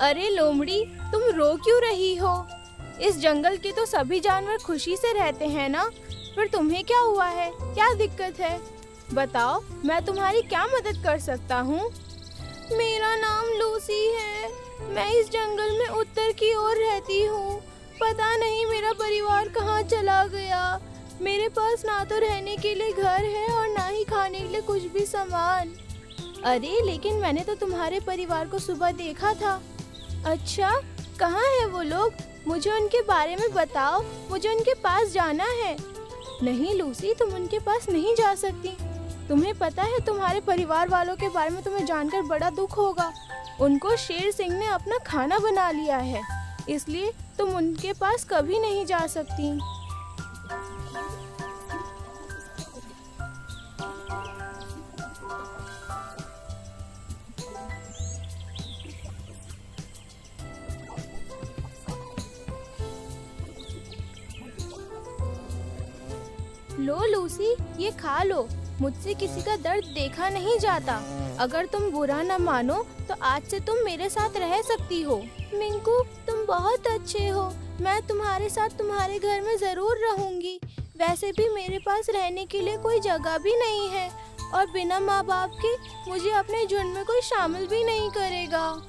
अरे लोमड़ी, तुम रो क्यों रही हो? इस जंगल के तो सभी जानवर खुशी से रहते हैं ना। फिर तुम्हें क्या हुआ है? क्या दिक्कत है? बताओ, मैं तुम्हारी क्या मदद कर सकता हूँ? मेरा नाम लूसी है। मैं इस जंगल में उत्तर की ओर रहती हूँ। पता नहीं मेरा परिवार कहाँ चला गया। मेरे पास ना तो रहने के लिए घर है और ना ही खाने के लिए कुछ भी सामान। अरे लेकिन मैंने तो तुम्हारे परिवार को सुबह देखा था। अच्छा, कहाँ है वो लोग? मुझे उनके बारे में बताओ, मुझे उनके पास जाना है। नहीं लूसी, तुम उनके पास नहीं जा सकती। तुम्हें पता है तुम्हारे परिवार वालों के बारे में तुम्हें जानकर बड़ा दुख होगा। उनको शेर सिंह ने अपना खाना बना लिया है, इसलिए तुम उनके पास कभी नहीं जा सकती। लो लूसी, ये खा लो। मुझसे किसी का दर्द देखा नहीं जाता। अगर तुम बुरा न मानो तो आज से तुम मेरे साथ रह सकती हो। मिंकू, तुम बहुत अच्छे हो। मैं तुम्हारे साथ तुम्हारे घर में जरूर रहूंगी। वैसे भी मेरे पास रहने के लिए कोई जगह भी नहीं है और बिना माँ बाप के मुझे अपने झुंड में कोई शामिल भी नहीं करेगा।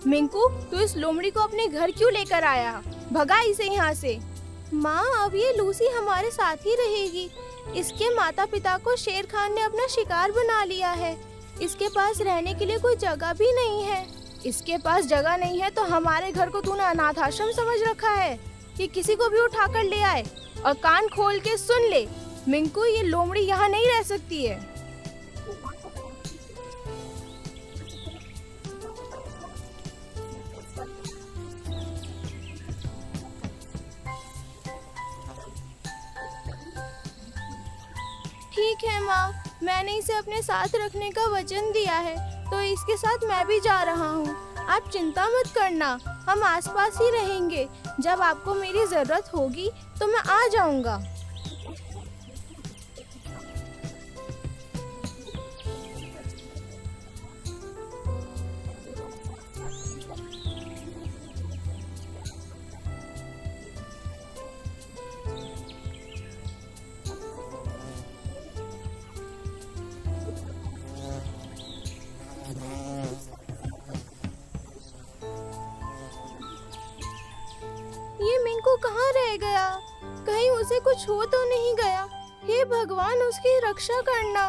मिंकू, तू इस लोमड़ी को अपने घर क्यों लेकर आया? भगा इसे यहाँ से। माँ, अब ये लूसी हमारे साथ ही रहेगी। इसके माता पिता को शेर खान ने अपना शिकार बना लिया है। इसके पास रहने के लिए कोई जगह भी नहीं है। इसके पास जगह नहीं है तो हमारे घर को तूने अनाथ आश्रम समझ रखा है कि किसी को भी उठाकर ले आए। और कान खोल के सुन ले मिंकू, ये लोमड़ी यहाँ नहीं रह सकती है। ठीक है माँ, मैंने इसे अपने साथ रखने का वचन दिया है, तो इसके साथ मैं भी जा रहा हूँ। आप चिंता मत करना, हम आसपास ही रहेंगे। जब आपको मेरी जरूरत होगी तो मैं आ जाऊँगा। ये मिंकू कहाँ रह गया? कहीं उसे कुछ हो तो नहीं गया? हे भगवान, उसकी रक्षा करना।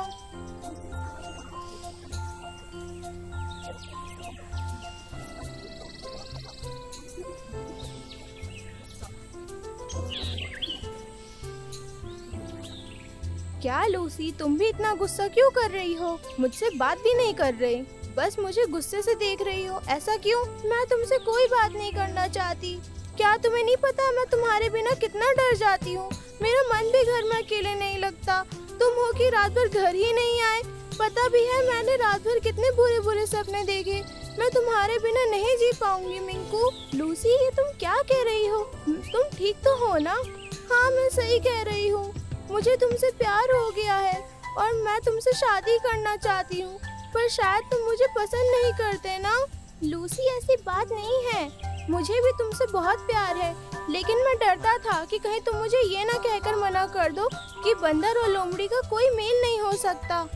क्या लूसी, तुम भी इतना गुस्सा क्यों कर रही हो? मुझसे बात भी नहीं कर रही, बस मुझे गुस्से से देख रही हो। ऐसा क्यों? मैं तुमसे कोई बात नहीं करना चाहती। क्या तुम्हें नहीं पता मैं तुम्हारे बिना कितना डर जाती हूँ? मेरा मन भी घर में अकेले नहीं लगता। तुम हो कि रात भर घर ही नहीं आए। पता भी है मैंने रात भर कितने बुरे बुरे सपने देखे। मैं तुम्हारे बिना नहीं जी पाऊंगी मिंकू। लूसी, ये तुम क्या कह रही हो? तुम ठीक तो हो ना? हाँ, मैं सही कह रही हूँ। मुझे तुमसे प्यार हो गया है और मैं तुमसे शादी करना चाहती हूँ, पर शायद तुम मुझे पसंद नहीं करते ना। लूसी, ऐसी बात नहीं है। मुझे भी तुमसे बहुत प्यार है, लेकिन मैं डरता था कि कहीं तुम मुझे ये ना कहकर मना कर दो कि बंदर और लोमड़ी का कोई मेल नहीं हो सकता।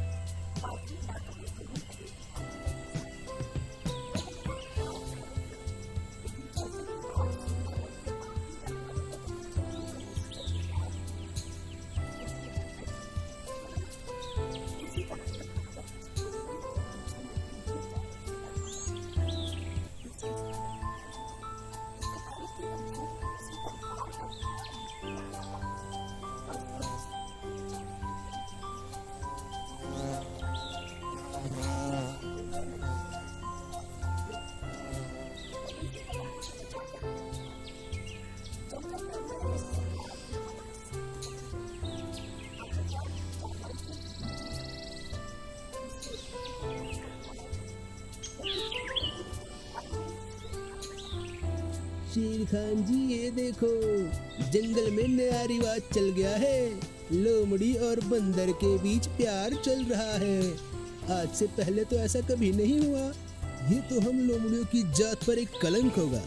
शेर खान जी ये देखो, जंगल में नया रिवाज चल गया है। लोमड़ी और बंदर के बीच प्यार चल रहा है। आज से पहले तो ऐसा कभी नहीं हुआ। ये तो हम लोमड़ियों की जात पर एक कलंक होगा।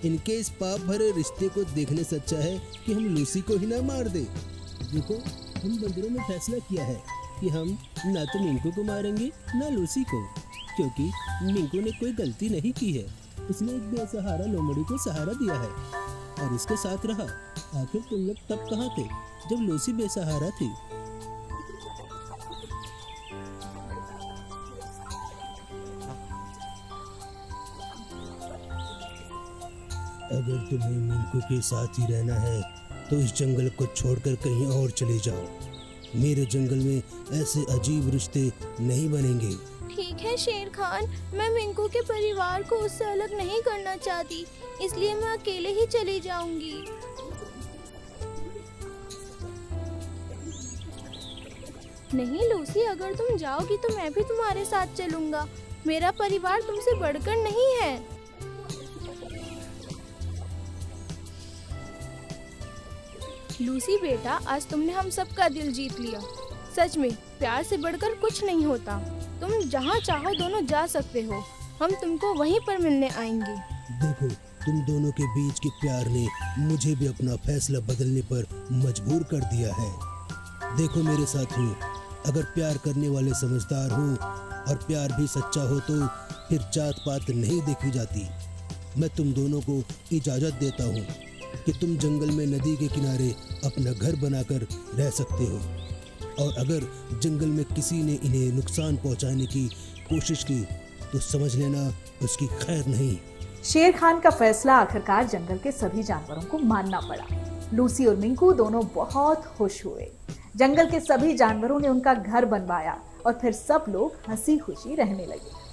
इनके इस पाप भरे रिश्ते को देखने से अच्छा है कि हम लूसी को ही ना मार दे। देखो, हम बंदरों ने फैसला किया है कि हम ना तो मिंकू को मारेंगे ना लूसी को, क्योंकि मिंकू ने कोई गलती नहीं की है। उसने एक बेसहारा लोमड़ी को सहारा दिया है और इसके साथ रहा। आखिर तुम लोग तब कहाँ थे जब लूसी बेसहारा थी? अगर तुम्हें मिंकू के साथ ही रहना है तो इस जंगल को छोड़कर कहीं और चले जाओ। मेरे जंगल में ऐसे अजीब रिश्ते नहीं बनेंगे। ठीक है शेर खान, मैं मिंकू के परिवार को उससे अलग नहीं करना चाहती, इसलिए मैं अकेले ही चली जाऊंगी। नहीं लूसी, अगर तुम जाओगी तो मैं भी तुम्हारे साथ चलूंगा। मेरा परिवार तुमसे बढ़कर नहीं है। लूसी बेटा, आज तुमने हम सबका दिल जीत लिया। सच में प्यार से बढ़कर कुछ नहीं होता। तुम जहाँ चाहो दोनों जा सकते हो। हम तुमको वहीं पर मिलने आएंगे। देखो, तुम दोनों के बीच के प्यार ने मुझे भी अपना फैसला बदलने पर मजबूर कर दिया है। देखो मेरे साथियों, अगर प्यार करने वाले समझदार हो और प्यार भी सच्चा हो तो फिर जात पात नहीं देखी जाती। मैं तुम दोनों को इजाज़त देता हूँ कि तुम जंगल में नदी के किनारे अपना घर बनाकर रह सकते हो, और अगर जंगल में किसी ने इन्हें नुकसान पहुंचाने की कोशिश की तो समझ लेना उसकी खैर नहीं। शेर खान का फैसला आखिरकार जंगल के सभी जानवरों को मानना पड़ा। लूसी और मिंकू दोनों बहुत खुश हुए। जंगल के सभी जानवरों ने उनका घर बनवाया और फिर सब लोग हंसी खुशी रहने लगे।